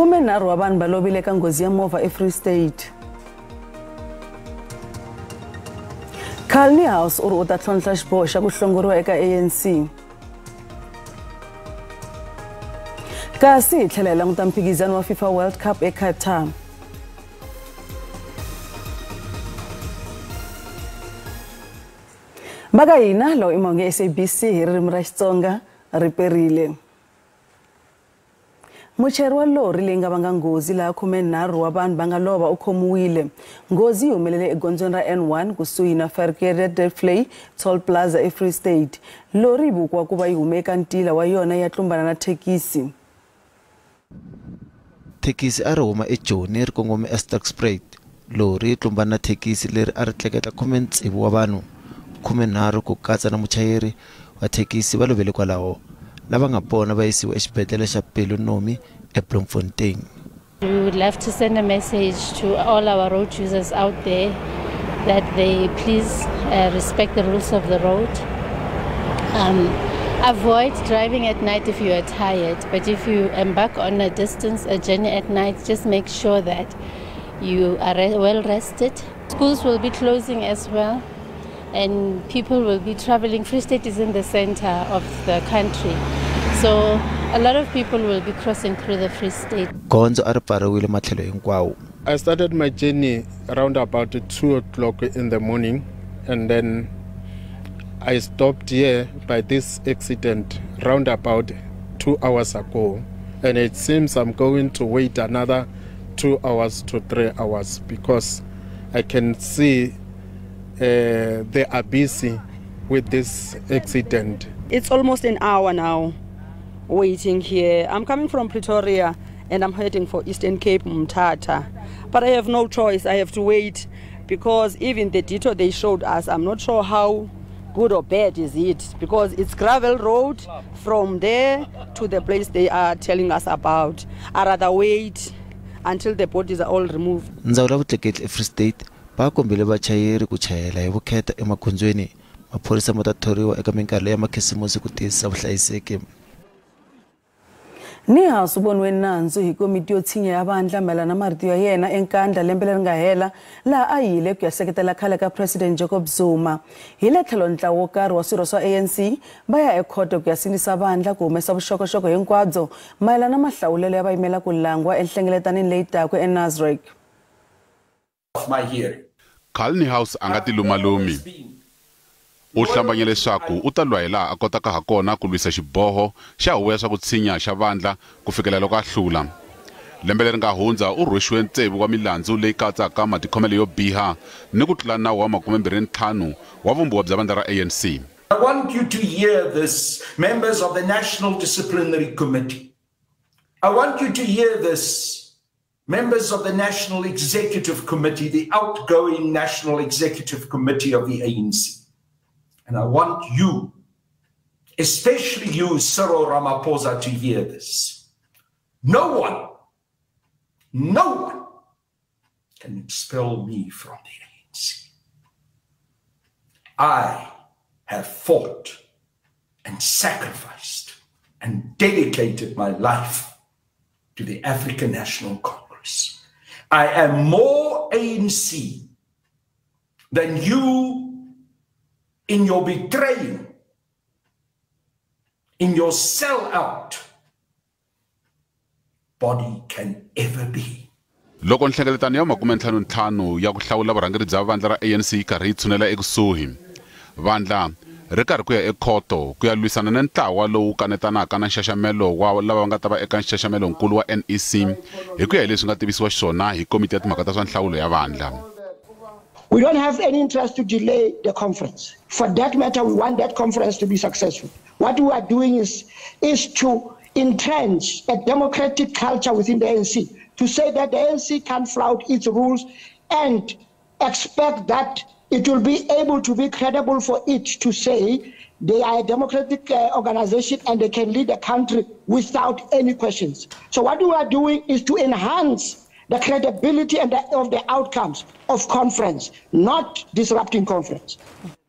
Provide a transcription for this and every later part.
Kumenharhu wa vanhu valovile ka ngozi ya movha eFree State. Kalni House uri u ta tlhontlha xiboho xa ku hlongoriwa eka ANC. Kasi hi tlhela hi languta mphikizano wa FIFA World Cup eQatar. Baga hina lawa i mahungu ya SABC hi ririmi ra Xitsonga riperile. Muchayeri wa lori leyi nga vanga ngozi laha 13 wa vanhu va nga lova u khomiwile. Ngozi yi humelele egondzweni ra N1 kusuhi na Flay Toll Plaza eFree State. Lori yi vukwa ku va yi hume eka ntila wa yona ya tlumbana na thekisi. Thekisi a ri huma eJoni ri kongome eStarkspruit. Lori yi tlumbana na thekisi leri a ri tleketla 16 wa vanhu. 13 ku katsa na muchayeri wa thekisi va lovele kwalaho. Lava nga pona va yisiwa exibedhlele xa Pelo Nomi eBloemfontein. We would love to send a message to all our road users out there that they please respect the rules of the road. Avoid driving at night if you are tired, but if you embark on a journey at night, just make sure that you are well rested. Schools will be closing as well, and people will be traveling. Free State is in the center of the country, so a lot of people will be crossing through the Free State. I started my journey around about 2 o'clock in the morning, and then I stopped here by this accident round about 2 hours ago, and it seems I'm going to wait another 2 hours to 3 hours because I can see they are busy with this accident. It's almost an hour now waiting here. I'm coming from Pretoria and I'm heading for Eastern Cape, Mthatha. But I have no choice, I have to wait because even the detour they showed us, I'm not sure how good or bad is it, because it's gravel road from there to the place they are telling us about. I rather wait until the bodies are all removed. Ndzawulo ya vutleketli eFree State va kombile vachayeri ku chayela hi vukheta emagondzweni. Maphorisa ma ta thoriwa eka minkarhi ya makhisimusi ku tiyisisa vuhlayiseki. Ni House ubonwe nandzu hi komiti yo tshinya ya vandla mayelana na marito ya yena enkandla lembe leri nga hela laha a yile ku ya seketela khale ka President Jacob Zuma. Hi le tlhelo ntlawa wo karhi wa swirho swa ANC va ya ekhoto ku ya sindzisa vandla ku humesa vuxokoxoko hinkwabyo mayelana na mahlawulelo ya vayimela ku langwa enhlengeletanini leyi taka eNasrec. Kalni House anga ti lumalumi. U hlambanya leswaku u ta lwa hi laha a kotaka hakona ku lwisa xiboho xa huvo ya swa ku tshinya xa vandla ku fikela loko a hlula. Lembe leri nga hundza u rhwexiwe ntsevu wa milandzu leyi katsaka matikhomelo yo biha ni ku tlula nawu wa 25 wa vumbiwa bya vandla ra ANC. I want you to hear this, members of the National Disciplinary Committee. I want you to hear this, members of the National Executive Committee, the outgoing National Executive Committee of the ANC. And I want you, especially you, Cyril Ramaphosa, to hear this. No one can expel me from the ANC. I have fought and sacrificed and dedicated my life to the African National Congress. I am more ANC than you in your betraying, in your sell-out body can ever be. Loko nhlengeletano ya 55 ya ku hlawula varhangeri bya vandla ra ANC karhi yi tshunela ekusuhi. Vandla ri karhi ku ya ekhoto ku ya lwisana na ntlawa lowu kanetanaka na nxaxamelo wa lava nga ta va eka nxaxamelo nkulu wa NEC hi ku ya hi leswi nga tivisiwa xiswona hi komiti ya timhaka ta swa nhlawulo ya vandla. We don't have any interest to delay the conference. For that matter, we want that conference to be successful. What we are doing is to entrench a democratic culture within the ANC, to say that the ANC can't flout its rules and expect that it will be able to be credible for it to say they are a democratic organization and they can lead the country without any questions. So what we are doing is to enhance the credibility and of the outcomes of conference, not disrupting conference.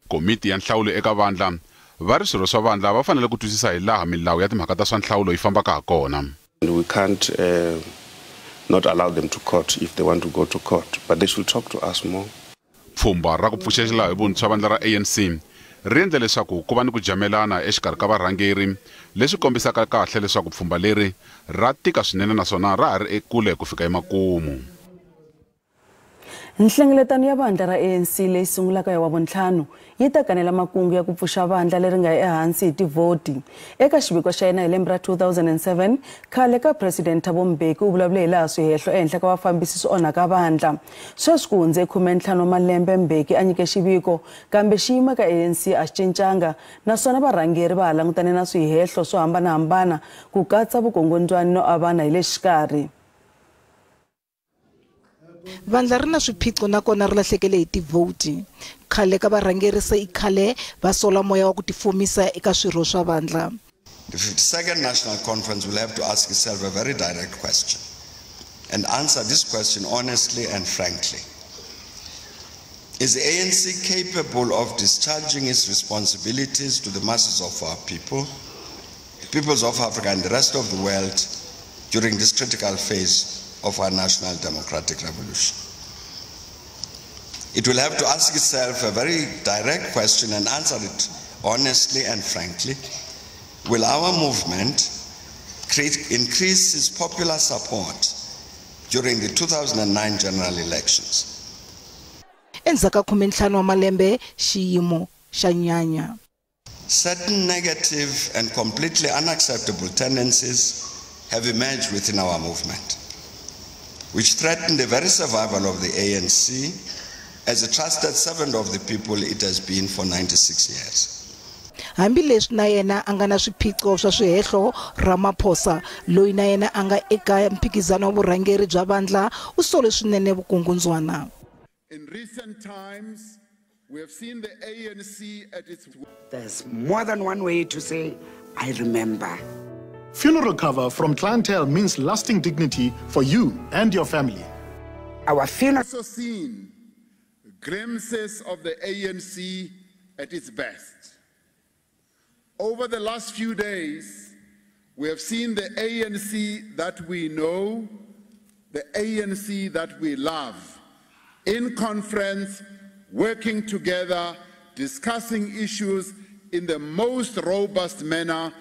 Komiti ya nhlawulo eka vandla va ri swirho swa vandla va fanele ku twisisa hi laha milawu ya timhaka ta swa nhlawulo yi fambaka hakona. We can't not allow them to court if they want to go to court, but they should talk to us more. Pfhumba ra ku pfuxela hi vuntshwa vandla ra ANC ri endle leswaku ku va ni ku jamelana exikarhi ka varhangeri leswi kombisaka kahle leswaku pfhumba leri ra tika swinene naswona ra ha ri ekule ku fika emakumu. Nhlengeletano ya vandla ra ANC leyi sungulaka hi Wavuntlhanu yi ta kanela makungu ya ku pfuxa vandla leri nga ehansi hi tivhoti. Eka xiviko xa yena hi lembe ra 2007 khale ka President Thabo Mbeki u vulavule hi laha swihehlo ehenhla ka vafambisi swi onhaka vandla. Sweswi ku hundze 15 wa malembe Mbeki a nyike xiviko kambe xiyimo ka ANC a xi cincanga naswona varhangeri va ha langutane na swihehlo swo hambanahambana ku katsa vukungundzwani no avana hi le xikarhi. Vandla ri na swiphiqo nakona ri lahlekele hi tivhoti. Khale ka varhangeri se i khale va sola moya wa ku tifumisa eka swirho swa vandla. The 52nd National Conference will have to ask itself a very direct question and answer this question honestly and frankly. Is the ANC capable of discharging its responsibilities to the masses of our people, the peoples of Africa and the rest of the world during this critical phase of our national democratic revolution? It will have to ask itself a very direct question and answer it honestly and frankly. Will our movement increase its popular support during the 2009 general elections? Endzhaku ka 15 wa malembe xiyimo xa nyanya. Certain negative and completely unacceptable tendencies have emerged within our movement, which threaten the very survival of the ANC as a trusted servant of the people it has been for 96 years. Hambi leswi na yena anga na swiphiqo swa swihehlo Ramaphosa loyi na yena anga eka mphikizano wa vurhangeri bya vandla u sole swinene vukungundzwana. In recent times we have seen the ANC at its There's more than one way to say I remember. Funeral cover from clientele means lasting dignity for you and your family. Our funeral also seen glimpses of the ANC at its best. Over the last few days, we have seen the ANC that we know, the ANC that we love, in conference, working together, discussing issues in the most robust manner.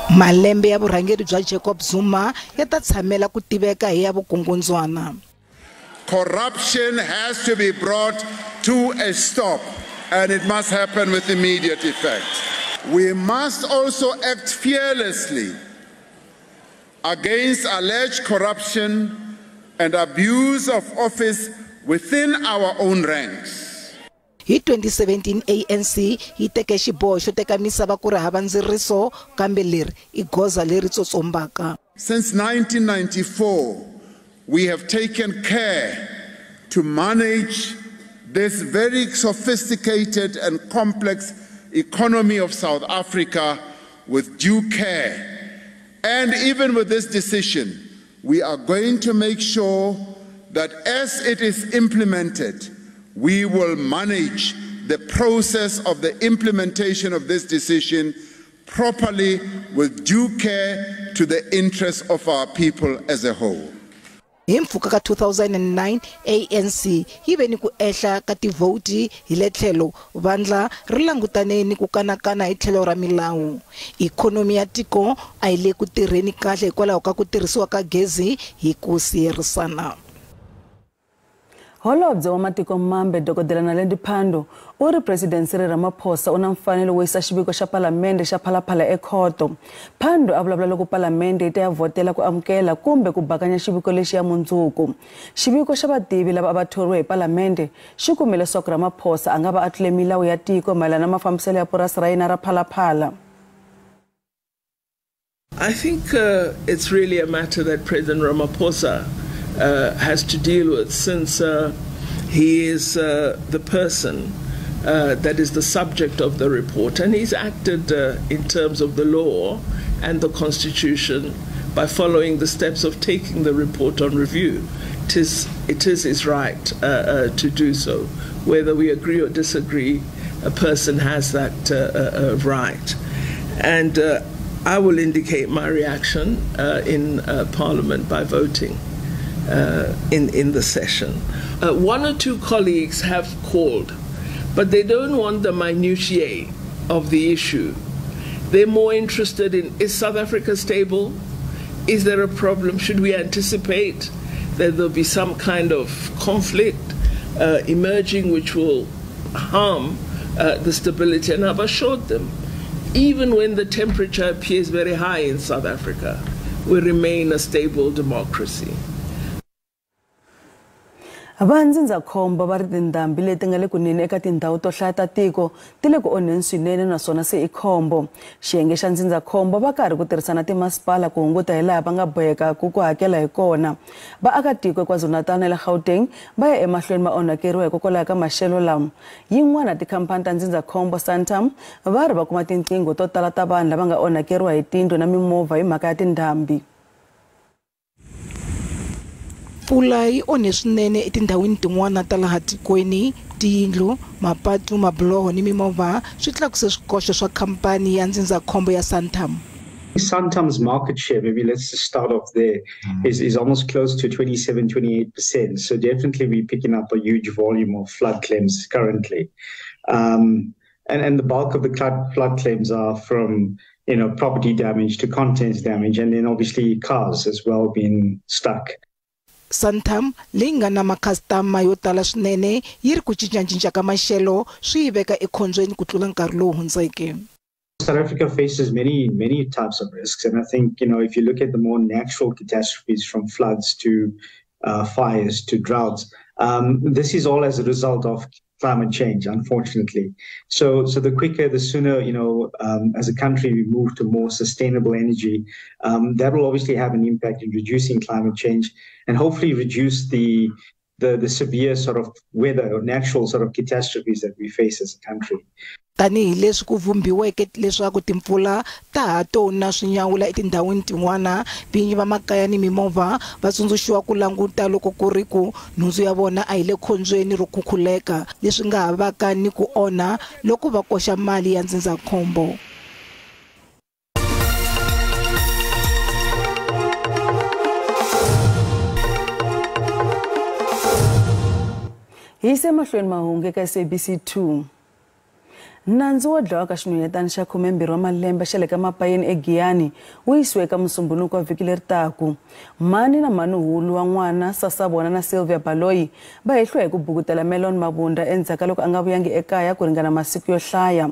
Malembe ya vurhangeri bya Jacob Zuma ya ta tshamela ku tiveka hi ya vukungundzwana. Corruption has to be brought to a stop, and it must happen with immediate effect. We must also act fearlessly against alleged corruption and abuse of office within our own ranks. Hi 2017 ANC yi teke xiboho xo teka misava ku ri hava ndziriso kambe leri I goza leri tsotsombaka. Since 1994, we have taken care to manage this very sophisticated and complex economy of South Africa with due care. And even with this decision, we are going to make sure that as it is implemented, we will manage the process of the implementation of this decision properly with due care to the interests of our people as a whole. Hi mpfhuka ka 2009 ANC yi ve ni ku ehla ka tivhoti hi le tlhelo vandla ri langutane ni ku kanakana hi tlhelo ra milawu. Ikhonomi ya tiko a yi le ku tirheni kahle hikwalaho ka ku tirhisiwa ka gezi hi ku siyerisana. Holobye wa matiko mambe Dokodela Naledi Pandor u ri President Cyril Ramaphosa u na mfanelo wo yisa xiviko xa palamende xa phalaphala ekhoto. Pandor a vulavula loko palamende yi ta ya votela ku amukela kumbe ku bakanya xiviko lexi ya mundzuku. Xiviko xa vativi lava va thoriwe hi palamende xi kumile leswaku Ramaphosa a nga va a tlule milawu ya tiko mayelana na mafambiselo ya purasi ra yena ra phalaphala. I think it's really a matter that President Ramaphosa has to deal with, since he is the person that is the subject of the report, and he's acted in terms of the law and the Constitution by following the steps of taking the report on review. It is his right to do so. Whether we agree or disagree, a person has that right. And I will indicate my reaction in Parliament by voting in the session. One or two colleagues have called, but they don't want the minutiae of the issue. They're more interested in, is South Africa stable? Is there a problem? Should we anticipate that there'll be some kind of conflict emerging which will harm the stability? And I've assured them, even when the temperature appears very high in South Africa, we remain a stable democracy. Vandzindzakhombo va ri tindhambi leti nga le kunene eka tindhawu to hlaya ta tiko ti le ku onheni swinene naswona se i khombo. Xiyenge xa ndzindzakhombo va karhi ku tirhisana timasipala ku hunguta hi laha va nga boheka ku hakela hi kona. Vaakatiko eKwaZulu-Natal na le Gauteng va ya emahlweni va onhakeriwa hikokwalaho ka maxelo lama. Yin'wana tikhampani ta ndzindzakhombo Santam va ri va kuma tinqingho to tala ta vanhu lava nga onhakeriwa hi tindlu na mimovha hi mhaka ya tindhambi. Mpfula yi onhe swinene etindhawini tin'wana ta laha tikweni, tiyindlu, mapatu, mabuloho ni mimovha swi tlakuse swikoxo swa khampani ya ndzindzakhombo ya Santam. Santam's market share, maybe let's just start off there, is almost close to 27-28%. So definitely we're picking up a huge volume of flood claims currently. And the bulk of the flood claims are from property damage to contents damage, and then obviously cars as well being stuck. Santam leyi nga na makhastama yo tala swinene yi ri ku cincacinca ka maxelo swi yi veka ekhombyeni ku tlula nkarhi lowu hundzeke. South Africa faces many types of risks, and I think if you look at the more natural catastrophes from floods to fires to droughts, this is all as a result of climate change, unfortunately. So the quicker, the sooner, as a country we move to more sustainable energy, that will obviously have an impact in reducing climate change and hopefully reduce the severe sort of weather or natural sort of catastrophes that we face as a country. Tanihi leswi ku vumbiweke leswaku timpfula ta ha tona swinyawula etindhawini tin'wana, vinyi va makaya ni mimovha va tsundzuxiwa ku languta loko ku ri ku nhundzu ya vona a hi le khombyeni ro khukhuleka leswi nga ha vaka ni ku onha loko va koxa mali ya ndzindzakhombo. Hi se mahlweni mahungu eka SABC 2. Nandzu wo dlawa ka xin'wenyetana xa 12 wa malembe xa le ka mapayeni eGiyani wu yisiwe eka musumbunuko wa vhiki leri taku. Mani na manuhulu wa n'wana Sasavona na Sylvia Baloyi va hehliwa hi ku bukutela Melon Mabunda endzhaku loko a nga vuyangi ekaya ku ringana masiku yo hlaya.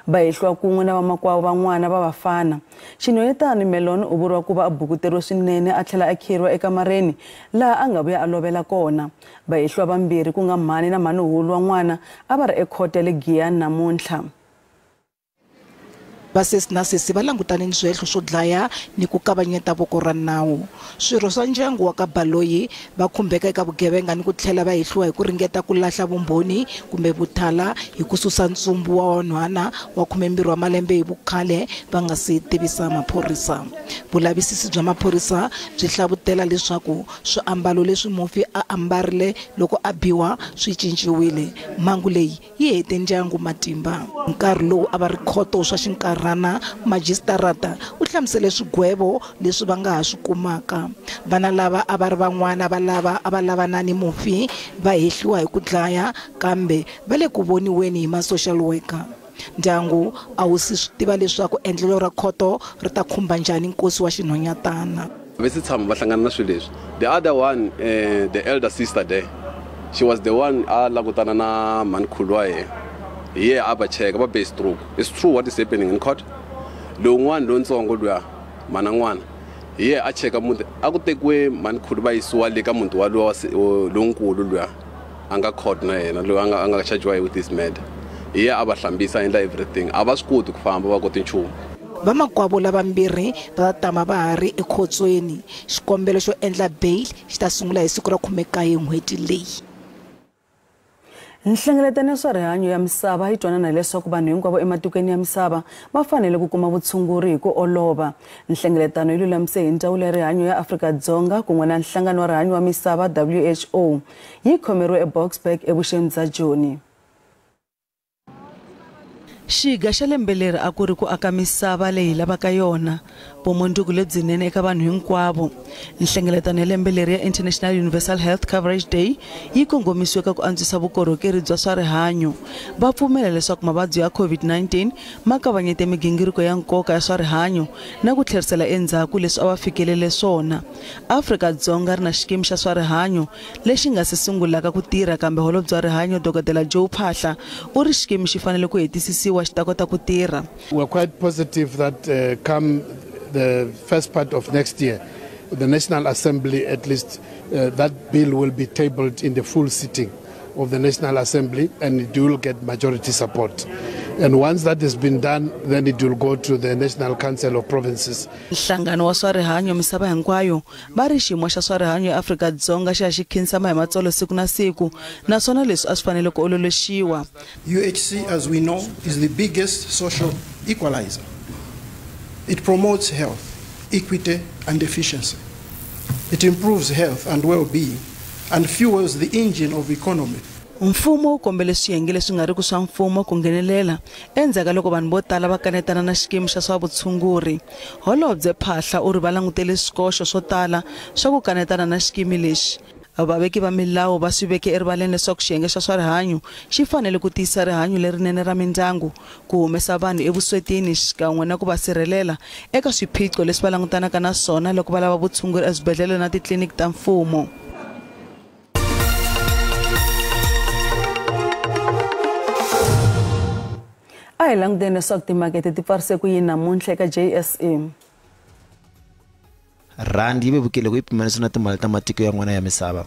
Va hehliwa kun'we na vamakwavo va n'wana va vafana. Xin'wenyetana Melon u vuriwa ku va a bukuteriwe swinene a tlhela a khiriwa ekamareni laha a nga vuya a lovela kona. Va hehliwa vambirhi ku nga mani na manuhulu wa n'wana a va ri ekhoto ya le Giyani namuntlha. Vasesi na sesi va langutane ni swihehlo swo dlaya ni ku kavanyeta voko ra nawu. Swirho swa ndyangu wa ka Baloyi va khumbeka eka vugevenga ni ku tlhela va hehliwa hi ku ringeta ku lahla vumbhoni kumbe vuthala hi ku susa ntsumbu wa wanhwana wa 12 wa malembe hi vukhale va nga si tivisa maphorisa. Vulavisisi bya maphorisa byi hlavutela leswaku swiambalo leswi mufi a ambarile loko a biwa swi cinciwile. Mhangu leyi yi hete ndyangu matimba. Nkarhi lowu a va ri khoto swa xinkarhi rana magistrata u hlamusele swigwevo leswi va nga ha swi kumaka. Vana lava a va ri van'wana va lavana ni mufi va hehliwa hi ku dlaya kambe va le ku voniweni hi ma-social worker. Ndyangu a wu si swi tiva leswaku endlelo ra khoto ri ta khumba njhani nkosi wa xinhwanyatana. Vesi tshama va hlangana na swilo leswi. The other one, the elder sister there, she was the one a langutana na manikhulu wa yena. Yeah, aba check aba base stroke. It's true what is happening in court. Lo n'wana lontsongo lwa mana n'wana. Yeah, a checka muti a ku tekiwe manikhulu va yisiwa le ka muti wa lonkulu lwa anga court na yena lo anga charged with this murder. Yeah, aba hlambisa endla everything. Aba swi koti ku famba va koti nchumu. Vamakwavo lavambirhi va tama va ha ri ekhotsweni. Xikombelo xo endla bail xi ta sungula hi siku ra 19 n'hweti leyi. Nhlengeletano swa rihanyo ya misava yi twanana leswaku vanhu hinkwavo ematikweni ya misava va fanele ku kuma vutshunguri hi ku olova. Nhlengeletano yi lulamise hi Ndzawulo ya Rihanyo ya Afrika-Dzonga kun'we na Nhlangano wa Rihanyo wa Misava WHO yi khomeriwe eBoksburg evuxeni bya Joni. Xiga xa lembe leri a ku ri ku aka misava leyi lavaka yona vumundzuku lebyinene eka vanhu hinkwavo. Nhlengeletano ya lembe leri ya International Universal Health Coverage Day yi kongomisiwe ka ku antswisa vukorhokeri bya swa rihanyo. Va pfumela leswaku mavabyi ya COVID-19 ma kavanyete migingiriko ya nkoka ya swa rihanyo na ku tlherisela endzhaku leswi a va fikelele swona. Afrika-Dzonga ri na xikimi xa swa rihanyo lexi nga se sungulaka ku tirha, kambe holobye wa rihanyo Dr. Joe Phaahla u ri xikimi xi fanele ku hetisisiwa xi ta kota ku tirha. We're quite positive that come the first part of next year, the National Assembly, at least that bill will be tabled in the full sitting of the National Assembly, and it will get majority support. And once that has been done, then it will go to the National Council of Provinces. Nhlangano wa swa rihanyo misava hinkwayo va ri xiyimo xa swa rihanyo eAfrika-Dzonga xi ya xi khinsama hi matsolo siku na siku, naswona leswi a swi fanele ku ololoxiwa. UHC, as we know, is the biggest social equalizer. It promotes health, equity, and efficiency. It improves health and well-being and fuels the engine of economy. Mfumo wu kombele swiyenge leswi nga ri ku swa mfumo ku nghenelela endzhaku loko vanhu vo tala va kanetana na xikimi xa swa vutshunguri. Holobye Phaahla u ri va langutele swikoxo swo tala swa ku kanetana na xikimi lexi. Vaveki va milawu va swi veke erivaleni leswaku xiyenge xa swa rihanyo xi fanele ku tiyisa rihanyo lerinene ra mindyangu, ku humesa vanhu evuswetini xikan'we na ku va sirhelela eka swiphiqo leswi va langutanaka na swona loko va lava vutshunguri eswibedhlele na titliliniki ta mfumo. A hi languteni leswaku timakete ti pfarise ku yini namuntlha eka JSE. Rand yi vevukile ku yi pimanisiwa na timali ta matiko yan'wana ya misava.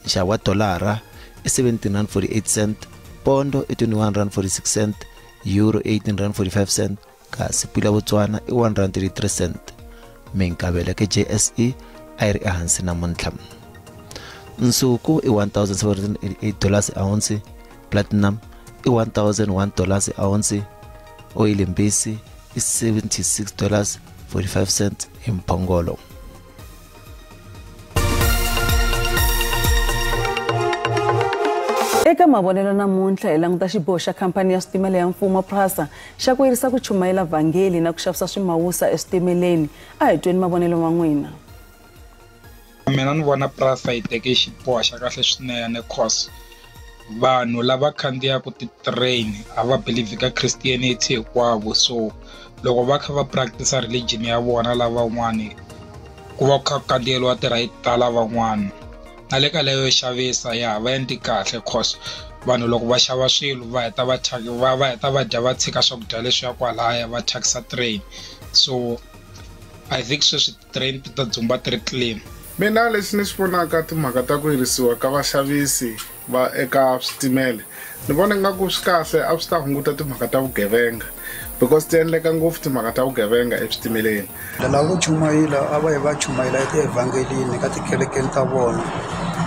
Nxavo wa dolara i 17.48 pondo i 21.46 euro 18.45 kasi pula ya Botswana i 1.33. Minkavelo ka JSE a yi ri ehansi namuntlha. Nsuku i $1,788 a ounce, platinum i $1,001 a ounce, oil mbisi i $76.45 hi mphongolo. Eka mavonelo namuntlha hi languta xiboho xa khampani ya switimela ya mfumo PRASA xa ku yirisa ku chumayela vhangeli na ku xavisa swimawusa eswitimeleni. A hi tweni mavonelo ma n'wina. Mina ni vona PRASA yi teke xiboho xa kahle swinene cause vanhu lava khandziyaka ti-train a va believe ka Christianity hinkwavo, so loko va kha va practice religion ya vona lavan'wani ku va kha kandiyeliwa ti-right ta lavan'wani. Na le ka leyo xavisa ya va endli kahle cause vanhu loko va xava swilo va heta va heta va dya va tshika swakudya leswi ya kwalaya va taxa train, so I think sweswi train ti ta dzumba ti ri clean. Mina leswi ni swi vonaka timhaka ta ku yirisiwa ka vaxavisi va eka switimela ni vona ingaku swi kahle a swi ta hunguta timhaka ta vugevenga, because ti endleka ngopfu timhaka ta vugevenga eswitimeleni. Lava vo chumayela a va yi va chumayela etievangelini ka tikelekeni ta vona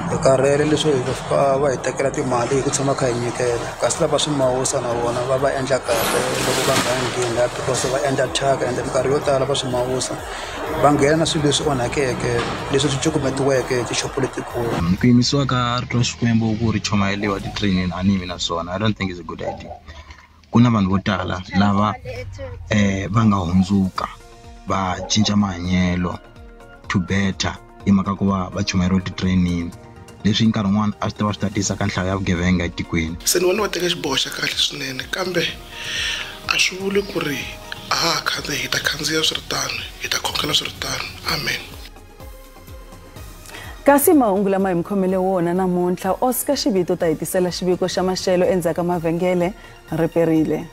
hi karhele leswo hi fika va hi tekela timali hi ku tshama kha hi nyikela, kasi lava swimawusa na vona va endla kahle loko va nga nghena because va endla thyaka ende minkarhi yo tala va swimawusa va nghena na swilo leswi onhakeke leswi swi cukumetiweke hi tixopo letikulu. Ku yimisiwa ka rito Xikwembu ku ri chumayeliwa titrenini a ni yimi na swona, I don't think it's a good idea. Ku na vanhu vo tala lava va nga hundzuka va cinca mahanyelo to better hi mhaka ku va chumayeriwa titrenini, leswi nkarhi wun'wana a swi ta va swi ta tisa ka nhlayo ya vugevenga etikweni. Se ni vona va teka xiboho xa kahle swinene, kambe a swi vuli ku ri hi ta khandziya swi ri tano, hi ta khongela swi ri tano. Amen. Kasi mahungu lama hi mkhomele wona namuntlha, Oscar Xivito ta hi tisela xiviko xa maxelo endzhaku ka mavhengele riperile.